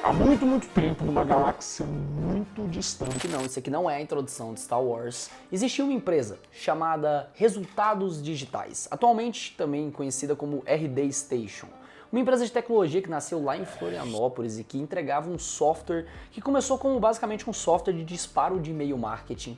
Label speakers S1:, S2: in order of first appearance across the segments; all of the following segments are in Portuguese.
S1: Há muito, muito tempo, numa galáxia muito distante.
S2: Não, isso aqui não é a introdução de Star Wars. Existia uma empresa chamada Resultados Digitais, atualmente também conhecida como RD Station. Uma empresa de tecnologia que nasceu lá em Florianópolis e que entregava um software que começou como basicamente um software de disparo de e-mail marketing.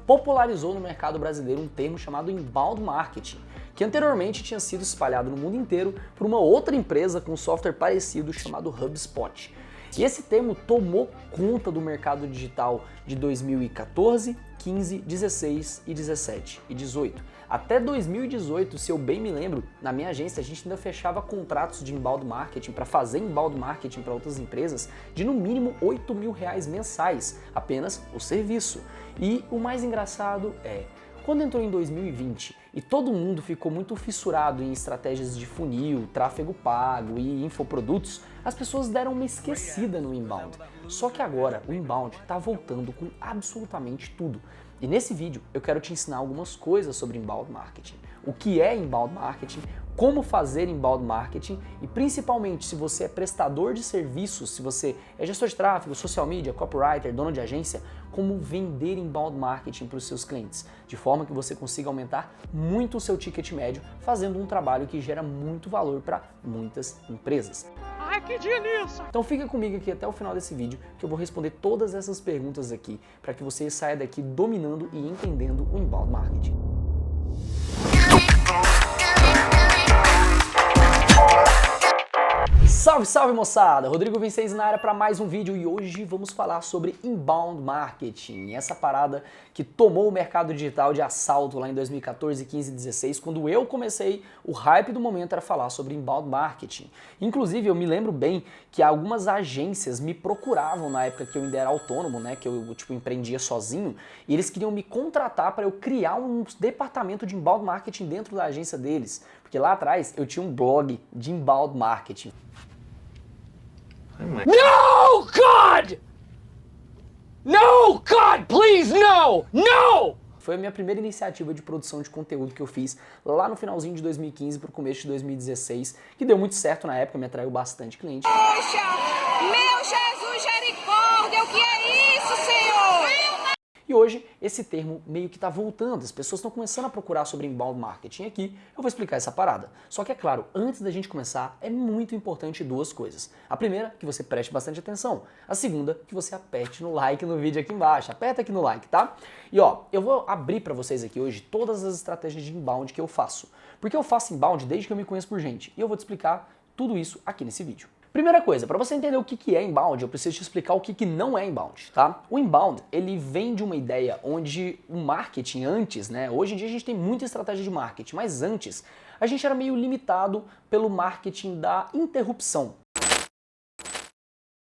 S2: Popularizou no mercado brasileiro um termo chamado inbound marketing, que anteriormente tinha sido espalhado no mundo inteiro por uma outra empresa com um software parecido chamado HubSpot. E esse termo tomou conta do mercado digital de 2014, 15, 16 e 17 e 18. Até 2018, se eu bem me lembro, na minha agência a gente ainda fechava contratos de inbound marketing para fazer inbound marketing para outras empresas de no mínimo R$8.000 mensais, apenas o serviço. E o mais engraçado é, quando entrou em 2020 e todo mundo ficou muito fissurado em estratégias de funil, tráfego pago e infoprodutos, as pessoas deram uma esquecida no inbound. Só que agora o inbound está voltando com absolutamente tudo. E nesse vídeo eu quero te ensinar algumas coisas sobre inbound marketing. O que é inbound marketing, como fazer inbound marketing e principalmente se você é prestador de serviços, se você é gestor de tráfego, social media, copywriter, dono de agência, como vender inbound marketing para os seus clientes, de forma que você consiga aumentar muito o seu ticket médio fazendo um trabalho que gera muito valor para muitas empresas.
S3: Ai, que delícia!
S2: Então fica comigo aqui até o final desse vídeo que eu vou responder todas essas perguntas aqui para que você saia daqui dominando e entendendo o inbound marketing. Salve, salve moçada! Rodrigo Vincenzi na área para mais um vídeo e hoje vamos falar sobre inbound marketing, essa parada que tomou o mercado digital de assalto lá em 2014, 15 e 16, quando eu comecei, o hype do momento era falar sobre inbound marketing. Inclusive, eu me lembro bem que algumas agências me procuravam na época que eu ainda era autônomo, né, que eu empreendia sozinho, e eles queriam me contratar para eu criar um departamento de inbound marketing dentro da agência deles, porque lá atrás eu tinha um blog de inbound marketing.
S3: No, God! No, God, please, no! No!
S2: Foi a minha primeira iniciativa de produção de conteúdo que eu fiz lá no finalzinho de 2015 para o começo de 2016, que deu muito certo na época, me atraiu bastante cliente.
S4: Poxa, meu Jesus, misericórdia, o que é isso, Senhor?
S2: E hoje esse termo meio que está voltando, as pessoas estão começando a procurar sobre inbound marketing aqui, eu vou explicar essa parada. Só que é claro, antes da gente começar, é muito importante duas coisas. A primeira, que você preste bastante atenção. A segunda, que você aperte no like no vídeo aqui embaixo. Aperta aqui no like, tá? E ó, eu vou abrir para vocês aqui hoje todas as estratégias de inbound que eu faço. Porque eu faço inbound desde que eu me conheço por gente. E eu vou te explicar tudo isso aqui nesse vídeo. Primeira coisa, para você entender o que é inbound, eu preciso te explicar o que não é inbound, tá? O inbound, ele vem de uma ideia onde o marketing antes, né? Hoje em dia a gente tem muita estratégia de marketing, mas antes a gente era meio limitado pelo marketing da interrupção.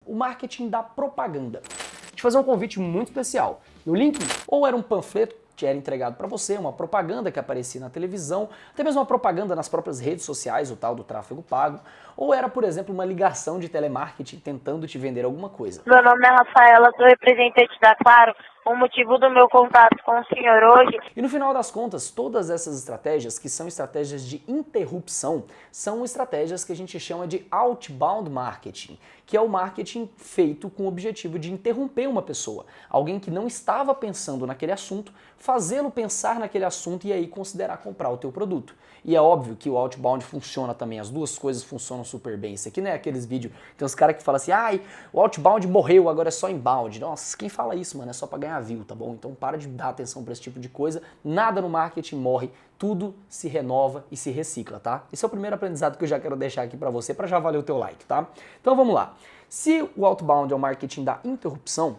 S2: O marketing da propaganda. Vou te fazer um convite muito especial. No link, ou era um panfleto que era entregado para você, uma propaganda que aparecia na televisão, até mesmo uma propaganda nas próprias redes sociais, o tal do tráfego pago, ou era, por exemplo, uma ligação de telemarketing tentando te vender alguma coisa.
S5: Meu nome é Rafaela, sou representante da Claro. O motivo do meu contato com o senhor hoje...
S2: E no final das contas, todas essas estratégias, que são estratégias de interrupção, são estratégias que a gente chama de outbound marketing, que é o marketing feito com o objetivo de interromper uma pessoa, alguém que não estava pensando naquele assunto, fazê-lo pensar naquele assunto e aí considerar comprar o teu produto. E é óbvio que o outbound funciona também, as duas coisas funcionam super bem. Isso aqui não é aqueles vídeos, tem uns caras que falam assim, ai, o outbound morreu, agora é só inbound. Nossa, quem fala isso, mano, é só pra ganhar view, tá bom? Então para de dar atenção pra esse tipo de coisa, nada no marketing morre, tudo se renova e se recicla, tá? Esse é o primeiro aprendizado que eu já quero deixar aqui pra você, pra já valer o teu like, tá? Então vamos lá. Se o outbound é o marketing da interrupção,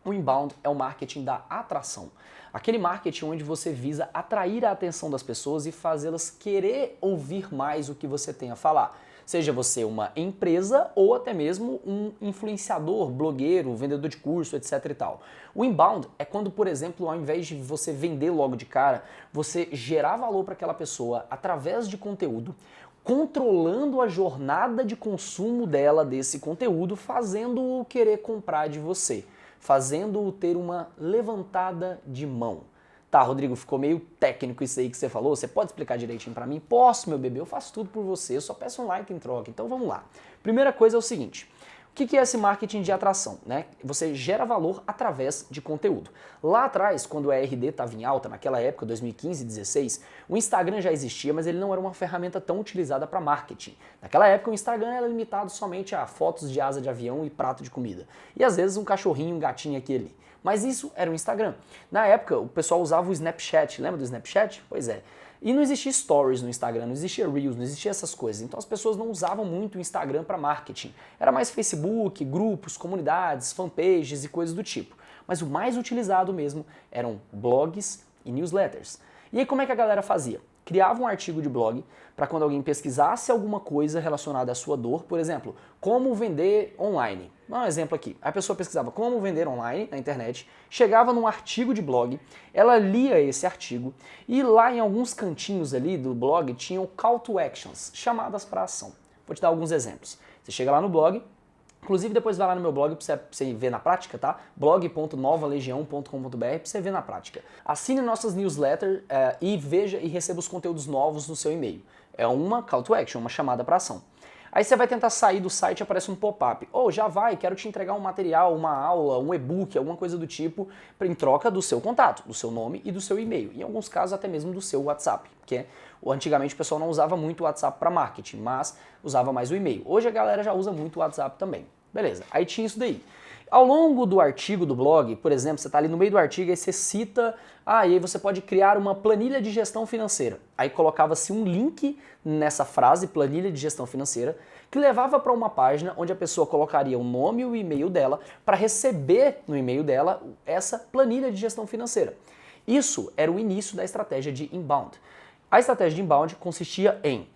S2: o inbound é o marketing da atração. Aquele marketing onde você visa atrair a atenção das pessoas e fazê-las querer ouvir mais o que você tem a falar. Seja você uma empresa ou até mesmo um influenciador, blogueiro, vendedor de curso, etc e tal. O inbound é quando, por exemplo, ao invés de você vender logo de cara, você gerar valor para aquela pessoa através de conteúdo, controlando a jornada de consumo dela desse conteúdo, fazendo-o querer comprar de você, fazendo-o ter uma levantada de mão. Tá, Rodrigo, ficou meio técnico isso aí que você falou, você pode explicar direitinho pra mim? Posso, meu bebê, eu faço tudo por você, eu só peço um like em troca, então vamos lá. Primeira coisa é o seguinte, o que é esse marketing de atração, né? Você gera valor através de conteúdo. Lá atrás, quando o ERD estava em alta, naquela época, 2015 e 2016, o Instagram já existia, mas ele não era uma ferramenta tão utilizada para marketing. Naquela época, o Instagram era limitado somente a fotos de asa de avião e prato de comida. E às vezes um cachorrinho, um gatinho aqui e ali. Mas isso era o Instagram. Na época, o pessoal usava o Snapchat. Lembra do Snapchat? Pois é. E não existia stories no Instagram, não existia Reels, não existia essas coisas. Então as pessoas não usavam muito o Instagram para marketing. Era mais Facebook, grupos, comunidades, fanpages e coisas do tipo. Mas o mais utilizado mesmo eram blogs e newsletters. E aí como é que a galera fazia? Criava um artigo de blog para quando alguém pesquisasse alguma coisa relacionada à sua dor, por exemplo, como vender online. Vou dar um exemplo aqui. A pessoa pesquisava como vender online na internet, chegava num artigo de blog, ela lia esse artigo e lá em alguns cantinhos ali do blog tinham call to actions, chamadas para ação. Vou te dar alguns exemplos. Você chega lá no blog, inclusive depois vai lá no meu blog pra você ver na prática, tá? blog.novalegião.com.br pra você ver na prática. Assine nossas newsletters e veja e receba os conteúdos novos no seu e-mail. É uma call to action, uma chamada para ação. Aí você vai tentar sair do site e aparece um pop-up. Já vai, quero te entregar um material, uma aula, um e-book, alguma coisa do tipo, em troca do seu contato, do seu nome e do seu e-mail. Em alguns casos até mesmo do seu WhatsApp, porque antigamente o pessoal não usava muito o WhatsApp para marketing, mas usava mais o e-mail. Hoje a galera já usa muito o WhatsApp também. Beleza, aí tinha isso daí. Ao longo do artigo do blog, por exemplo, você está ali no meio do artigo e você cita, e aí você pode criar uma planilha de gestão financeira. Aí colocava-se um link nessa frase, planilha de gestão financeira, que levava para uma página onde a pessoa colocaria o nome e o e-mail dela para receber no e-mail dela essa planilha de gestão financeira. Isso era o início da estratégia de inbound. A estratégia de inbound consistia em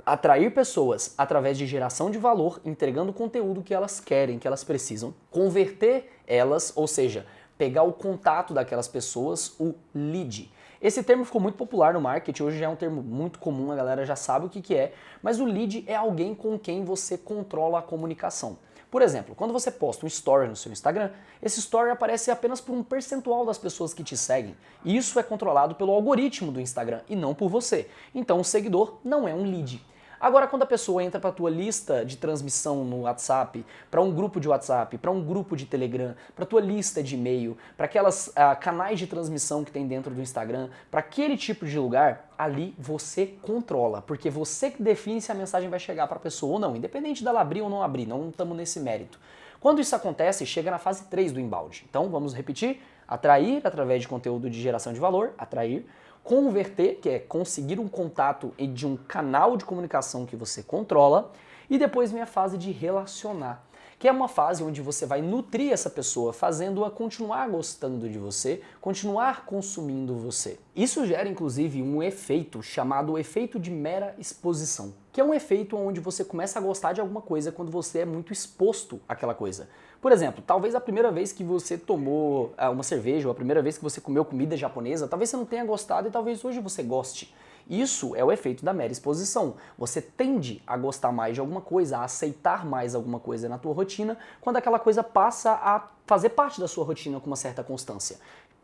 S2: atrair pessoas através de geração de valor, entregando o conteúdo que elas querem, que elas precisam, converter elas, ou seja, pegar o contato daquelas pessoas, o lead. Esse termo ficou muito popular no marketing, hoje já é um termo muito comum, a galera já sabe o que é, mas o lead é alguém com quem você controla a comunicação. Por exemplo, quando você posta um story no seu Instagram, esse story aparece apenas por um percentual das pessoas que te seguem. E isso é controlado pelo algoritmo do Instagram e não por você. Então o seguidor não é um lead. Agora, quando a pessoa entra para a tua lista de transmissão no WhatsApp, para um grupo de WhatsApp, para um grupo de Telegram, para a tua lista de e-mail, para aquelas canais de transmissão que tem dentro do Instagram, para aquele tipo de lugar, ali você controla, porque você que define se a mensagem vai chegar para a pessoa ou não, independente dela abrir ou não abrir, não estamos nesse mérito. Quando isso acontece, chega na fase 3 do inbound. Então, vamos repetir: atrair através de conteúdo de geração de valor, atrair. Converter, que é conseguir um contato de um canal de comunicação que você controla, e depois vem a fase de relacionar, que é uma fase onde você vai nutrir essa pessoa, fazendo-a continuar gostando de você, continuar consumindo você. Isso gera inclusive um efeito chamado efeito de mera exposição, que é um efeito onde você começa a gostar de alguma coisa quando você é muito exposto àquela coisa. Por exemplo, talvez a primeira vez que você tomou uma cerveja ou a primeira vez que você comeu comida japonesa, talvez você não tenha gostado e talvez hoje você goste. Isso é o efeito da mera exposição. Você tende a gostar mais de alguma coisa, a aceitar mais alguma coisa na tua rotina, quando aquela coisa passa a fazer parte da sua rotina com uma certa constância.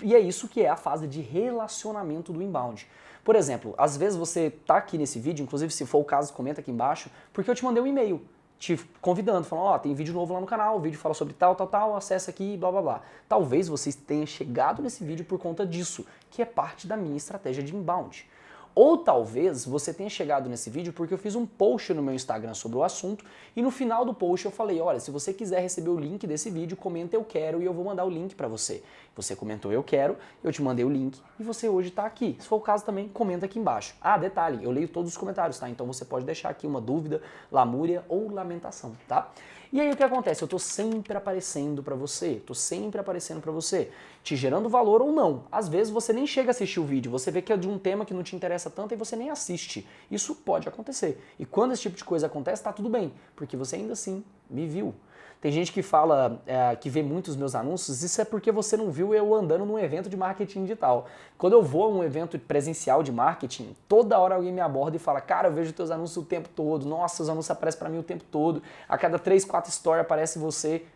S2: E é isso que é a fase de relacionamento do inbound. Por exemplo, às vezes você tá aqui nesse vídeo, inclusive se for o caso, comenta aqui embaixo, porque eu te mandei um e-mail te convidando, falando, tem vídeo novo lá no canal, o vídeo fala sobre tal, acessa aqui, blá blá blá. Talvez você tenha chegado nesse vídeo por conta disso, que é parte da minha estratégia de inbound. Ou talvez você tenha chegado nesse vídeo porque eu fiz um post no meu Instagram sobre o assunto e no final do post eu falei, olha, se você quiser receber o link desse vídeo, comenta eu quero e eu vou mandar o link para você. Você comentou eu quero, eu te mandei o link e você hoje está aqui. Se for o caso também, comenta aqui embaixo. Detalhe, eu leio todos os comentários, tá? Então você pode deixar aqui uma dúvida, lamúria ou lamentação, tá? E aí o que acontece? Eu tô sempre aparecendo para você, te gerando valor ou não. Às vezes você nem chega a assistir o vídeo, você vê que é de um tema que não te interessa tanto e você nem assiste. Isso pode acontecer. E quando esse tipo de coisa acontece, tá tudo bem, porque você ainda assim me viu. Tem gente que fala que vê muitos meus anúncios, isso é porque você não viu eu andando num evento de marketing digital. Quando eu vou a um evento presencial de marketing, toda hora alguém me aborda e fala, cara, eu vejo teus anúncios o tempo todo, nossa, os anúncios aparecem para mim o tempo todo, a cada 3, 4 stories aparece você.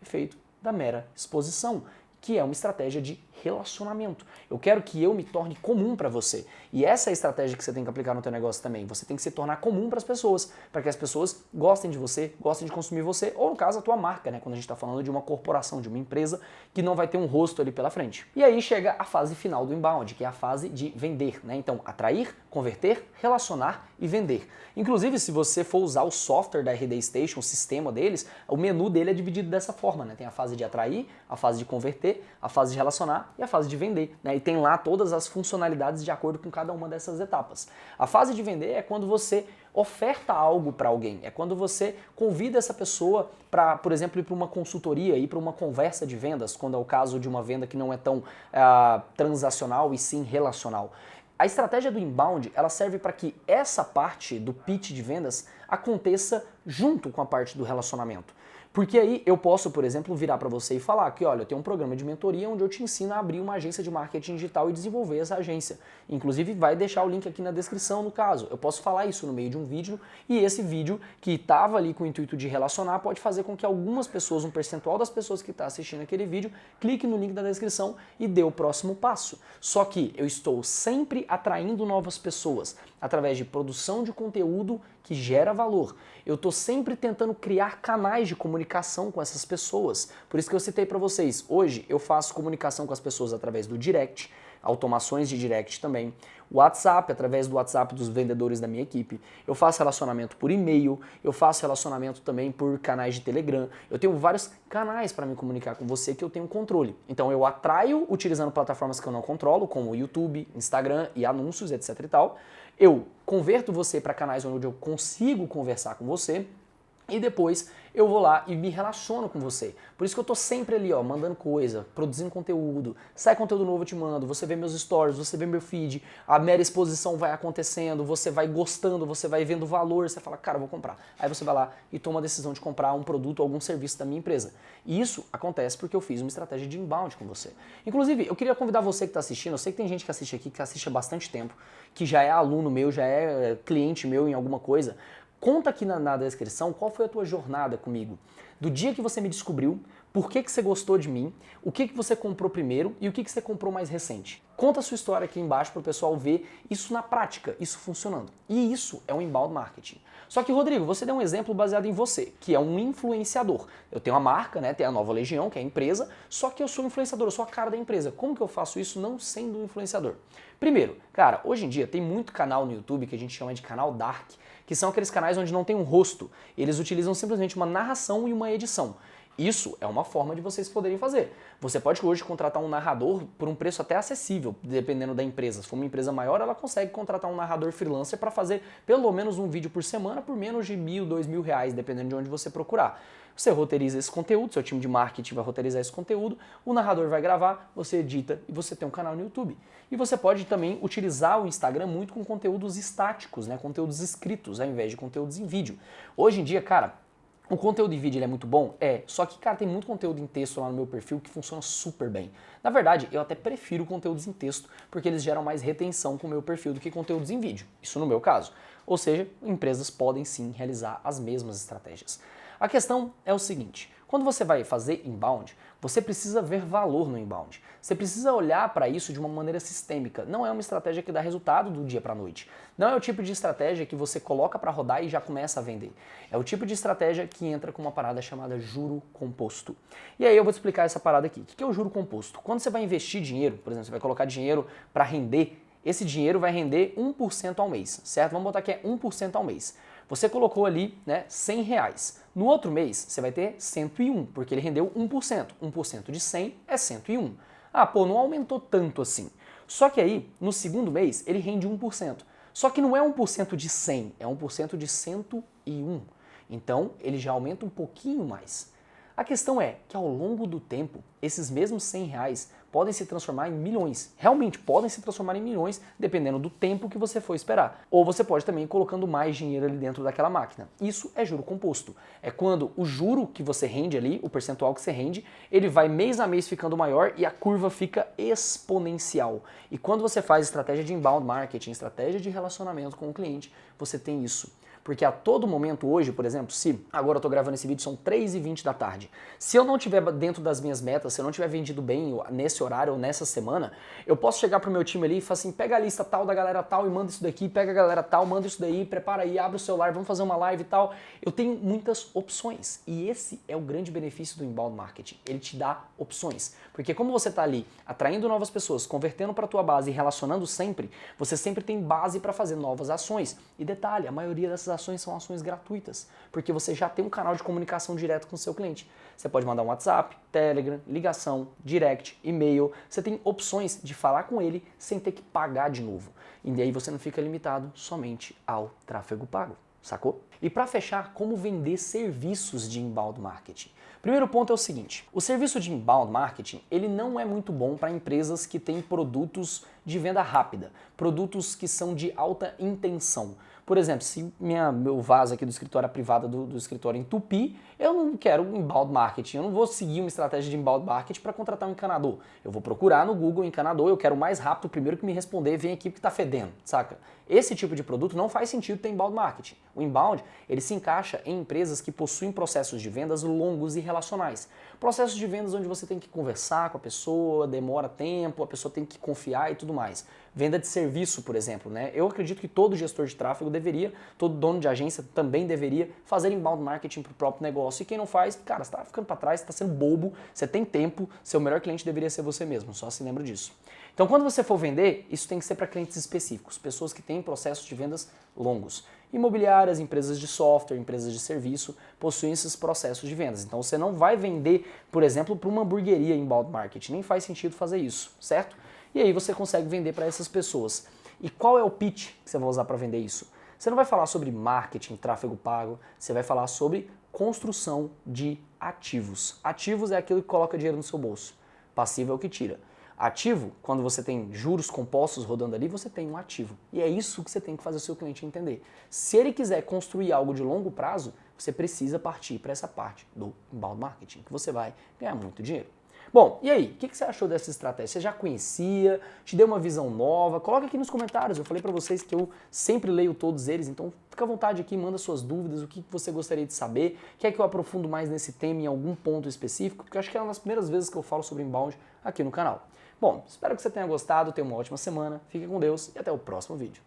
S2: Efeito da mera exposição, que é uma estratégia de relacionamento. Eu quero que eu me torne comum para você. E essa é a estratégia que você tem que aplicar no teu negócio também. Você tem que se tornar comum para as pessoas, para que as pessoas gostem de você, gostem de consumir você, ou no caso a tua marca, né? Quando a gente está falando de uma corporação, de uma empresa que não vai ter um rosto ali pela frente. E aí chega a fase final do inbound, que é a fase de vender, né? Então, atrair, converter, relacionar e vender. Inclusive, se você for usar o software da RD Station, o sistema deles, o menu dele é dividido dessa forma, né? Tem a fase de atrair, a fase de converter, a fase de relacionar e a fase de vender, né? E tem lá todas as funcionalidades de acordo com cada uma dessas etapas. A fase de vender é quando você oferta algo para alguém, é quando você convida essa pessoa para, por exemplo, ir para uma consultoria, ir para uma conversa de vendas, quando é o caso de uma venda que não é tão transacional e sim relacional. A estratégia do inbound, ela serve para que essa parte do pitch de vendas aconteça junto com a parte do relacionamento. Porque aí eu posso, por exemplo, virar para você e falar que, olha, eu tenho um programa de mentoria onde eu te ensino a abrir uma agência de marketing digital e desenvolver essa agência. Inclusive vai deixar o link aqui na descrição no caso. Eu posso falar isso no meio de um vídeo e esse vídeo que estava ali com o intuito de relacionar pode fazer com que algumas pessoas, um percentual das pessoas que está assistindo aquele vídeo, clique no link da descrição e dê o próximo passo. Só que eu estou sempre atraindo novas pessoas através de produção de conteúdo que gera valor. Eu estou sempre tentando criar canais de comunicação com essas pessoas. Por isso que eu citei para vocês, hoje eu faço comunicação com as pessoas através do direct, automações de direct também, WhatsApp, através do WhatsApp dos vendedores da minha equipe, eu faço relacionamento por e-mail, eu faço relacionamento também por canais de Telegram, eu tenho vários canais para me comunicar com você que eu tenho controle. Então eu atraio utilizando plataformas que eu não controlo, como o YouTube, Instagram e anúncios, etc e tal. Eu converto você para canais onde eu consigo conversar com você e depois eu vou lá e me relaciono com você. Por isso que eu tô sempre ali, ó, mandando coisa, produzindo conteúdo, sai conteúdo novo eu te mando, você vê meus stories, você vê meu feed, a mera exposição vai acontecendo, você vai gostando, você vai vendo valor, você fala, cara, eu vou comprar. Aí você vai lá e toma a decisão de comprar um produto ou algum serviço da minha empresa. E isso acontece porque eu fiz uma estratégia de inbound com você. Inclusive, eu queria convidar você que está assistindo, eu sei que tem gente que assiste aqui, que assiste há bastante tempo, que já é aluno meu, já é cliente meu em alguma coisa. Conta aqui na descrição qual foi a tua jornada comigo. Do dia que você me descobriu, por que você gostou de mim, o que você comprou primeiro e o que você comprou mais recente. Conta a sua história aqui embaixo para o pessoal ver isso na prática, isso funcionando. E isso é um inbound marketing. Só que, Rodrigo, você deu um exemplo baseado em você, que é um influenciador. Eu tenho a marca, né, tem a Nova Legião, que é a empresa, só que eu sou influenciador, eu sou a cara da empresa. Como que eu faço isso não sendo um influenciador? Primeiro, cara, hoje em dia tem muito canal no YouTube que a gente chama de canal dark, que são aqueles canais onde não tem um rosto. Eles utilizam simplesmente uma narração e uma edição. Isso é uma forma de vocês poderem fazer. Você pode hoje contratar um narrador por um preço até acessível, dependendo da empresa. Se for uma empresa maior, ela consegue contratar um narrador freelancer para fazer pelo menos um vídeo por semana por menos de R$1.000, R$2.000, dependendo de onde você procurar. Você roteiriza esse conteúdo, seu time de marketing vai roteirizar esse conteúdo, o narrador vai gravar, você edita e você tem um canal no YouTube. E você pode também utilizar o Instagram muito com conteúdos estáticos, né? Conteúdos escritos, ao invés de conteúdos em vídeo. Hoje em dia, cara, o conteúdo em vídeo ele é muito bom? É, só que, cara, tem muito conteúdo em texto lá no meu perfil que funciona super bem. Na verdade, eu até prefiro conteúdos em texto, porque eles geram mais retenção com o meu perfil do que conteúdos em vídeo. Isso no meu caso. Ou seja, empresas podem sim realizar as mesmas estratégias. A questão é o seguinte, quando você vai fazer inbound, você precisa ver valor no inbound. Você precisa olhar para isso de uma maneira sistêmica. Não é uma estratégia que dá resultado do dia para a noite. Não é o tipo de estratégia que você coloca para rodar e já começa a vender. É o tipo de estratégia que entra com uma parada chamada juro composto. E aí eu vou te explicar essa parada aqui. O que é o juro composto? Quando você vai investir dinheiro, por exemplo, você vai colocar dinheiro para render, esse dinheiro vai render 1% ao mês, certo? Vamos botar que é 1% ao mês. Você colocou ali, né, R$100. No outro mês, você vai ter 101, porque ele rendeu 1%. 1% de 100 é 101. Ah, pô, não aumentou tanto assim. Só que aí, no segundo mês, ele rende 1%. Só que não é 1% de 100, é 1% de 101. Então, ele já aumenta um pouquinho mais. A questão é que ao longo do tempo, esses mesmos R$100 podem se transformar em milhões. Realmente podem se transformar em milhões, dependendo do tempo que você for esperar. Ou você pode também ir colocando mais dinheiro ali dentro daquela máquina. Isso é juro composto. É quando o juro que você rende ali, o percentual que você rende, ele vai mês a mês ficando maior e a curva fica exponencial. E quando você faz estratégia de inbound marketing, estratégia de relacionamento com o cliente, você tem isso. Porque a todo momento hoje, por exemplo, se agora eu tô gravando esse vídeo, são 3h20 da tarde. Se eu não tiver dentro das minhas metas, se eu não tiver vendido bem nesse horário ou nessa semana, eu posso chegar pro meu time ali e falar assim, pega a lista tal da galera tal e manda isso daqui, pega a galera tal, manda isso daí, prepara aí, abre o celular, vamos fazer uma live e tal. Eu tenho muitas opções e esse é o grande benefício do inbound marketing. Ele te dá opções. Porque como você tá ali atraindo novas pessoas, convertendo para tua base e relacionando sempre, você sempre tem base para fazer novas ações. E detalhe, a maioria dessas ações são ações gratuitas, porque você já tem um canal de comunicação direto com o seu cliente. Você pode mandar um WhatsApp, Telegram, ligação, direct, e-mail. Você tem opções de falar com ele sem ter que pagar de novo. E aí você não fica limitado somente ao tráfego pago, sacou? E para fechar, como vender serviços de inbound marketing? Primeiro ponto é o seguinte, o serviço de inbound marketing, ele não é muito bom para empresas que têm produtos de venda rápida, produtos que são de alta intenção. Por exemplo, se meu vaso aqui do escritório, a privada do escritório entupir, eu não quero um inbound marketing, eu não vou seguir uma estratégia de inbound marketing para contratar um encanador. Eu vou procurar no Google encanador, eu quero mais rápido, o primeiro que me responder, vem aqui porque tá fedendo, saca? Esse tipo de produto não faz sentido ter inbound marketing. O inbound, ele se encaixa em empresas que possuem processos de vendas longos e relacionais. Processos de vendas onde você tem que conversar com a pessoa, demora tempo, a pessoa tem que confiar e tudo mais. Venda de serviço, por exemplo, né? Eu acredito que todo gestor de tráfego deveria, todo dono de agência também deveria fazer inbound marketing para o próprio negócio. E quem não faz, cara, você está ficando para trás, você está sendo bobo, você tem tempo, seu melhor cliente deveria ser você mesmo, só se lembra disso. Então, quando você for vender, isso tem que ser para clientes específicos, pessoas que têm processos de vendas longos. Imobiliárias, empresas de software, empresas de serviço possuem esses processos de vendas. Então, você não vai vender, por exemplo, para uma hamburgueria inbound marketing, nem faz sentido fazer isso, certo? E aí você consegue vender para essas pessoas. E qual é o pitch que você vai usar para vender isso? Você não vai falar sobre marketing, tráfego pago, você vai falar sobre construção de ativos. Ativos é aquilo que coloca dinheiro no seu bolso. Passivo é o que tira. Ativo, quando você tem juros compostos rodando ali, você tem um ativo. E é isso que você tem que fazer o seu cliente entender. Se ele quiser construir algo de longo prazo, você precisa partir para essa parte do inbound marketing, que você vai ganhar muito dinheiro. Bom, e aí, o que você achou dessa estratégia? Você já conhecia? Te deu uma visão nova? Coloca aqui nos comentários, eu falei pra vocês que eu sempre leio todos eles, então fica à vontade aqui, manda suas dúvidas, o que você gostaria de saber, quer que eu aprofundo mais nesse tema em algum ponto específico, porque eu acho que é uma das primeiras vezes que eu falo sobre inbound aqui no canal. Bom, espero que você tenha gostado, tenha uma ótima semana, fique com Deus e até o próximo vídeo.